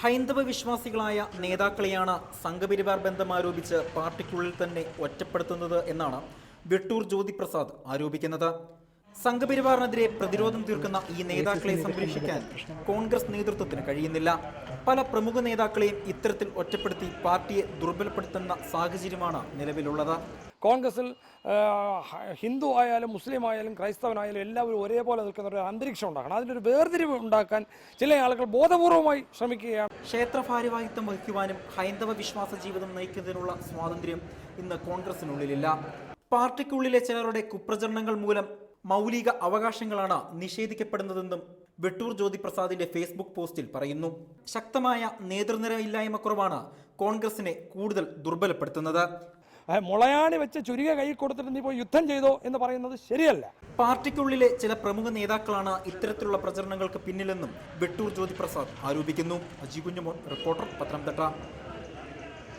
ഹൈന്ദവ വിശ്വാസികളായ നേതാക്കളെയാണ് സംഘപരിവാർ ബന്ധം ആരോപിച്ച് പാർട്ടിക്കുള്ളിൽ തന്നെ ഒറ്റപ്പെടുത്തുന്നത് എന്നാണ് വെട്ടൂർ ജ്യോതിപ്രസാദ് ആരോപിക്കുന്നത്. സംഘപരിവാറിനെതിരെ പ്രതിരോധം തീർക്കുന്ന ഈ നേതാക്കളെ സംരക്ഷിക്കാൻ കോൺഗ്രസ് നേതൃത്വത്തിന് കഴിയുന്നില്ല. പല പ്രമുഖ നേതാക്കളെയും ഇത്തരത്തിൽ ഒറ്റപ്പെടുത്തി പാർട്ടിയെ ദുർബലപ്പെടുത്തുന്ന സാഹചര്യമാണ് നിലവിലുള്ളത്. കോൺഗ്രസിൽ ഹിന്ദു ആയാലും മുസ്ലിം ആയാലും ക്രൈസ്തവനായാലും എല്ലാവരും ഒരേപോലെ നിൽക്കുന്ന ഒരു അന്തരീക്ഷം ഉണ്ടാക്കണം. അതിനൊരു വേർതിരിവ് ഉണ്ടാക്കാൻ ചില ആളുകൾ ബോധപൂർവമായി ശ്രമിക്കുകയാണ്. ക്ഷേത്ര ഭാരവാഹിത്വം വഹിക്കുവാനും ഹൈന്ദവ വിശ്വാസ ജീവിതം നയിക്കുന്നതിനുള്ള സ്വാതന്ത്ര്യം ഇന്ന് കോൺഗ്രസിനുള്ളിലില്ല. പാർട്ടിക്കുള്ളിലെ ചിലരുടെ കുപ്രചരണങ്ങൾ മൂലം മൗലിക അവകാശങ്ങളാണ് നിഷേധിക്കപ്പെടുന്നതെന്നും വെട്ടൂർ ജ്യോതിപ്രസാദിന്റെ ഫേസ്ബുക്ക് പോസ്റ്റിൽ പറയുന്നു. ശക്തമായ നേതൃനിര ഇല്ലായ്മക്കുറവാണ് കോൺഗ്രസിനെ കൂടുതൽ ദുർബലപ്പെടുത്തുന്നത്. മുളയാണി വെച്ച് ചുരുക കൈ കൊടുത്തിട്ട് നീ പോയി യുദ്ധം ചെയ്തോ എന്ന് പറയുന്നത് ശരിയല്ല. പാർട്ടിക്കുള്ളിലെ ചില പ്രമുഖ നേതാക്കളാണ് ഇത്തരത്തിലുള്ള പ്രചരണങ്ങൾക്ക് പിന്നിലെന്നും വെട്ടൂർ ജ്യോതിപ്രസാദ് ആരോപിക്കുന്നു. അജി കുഞ്ഞുമോൻ, റിപ്പോർട്ടർ, പത്തനംതിട്ട.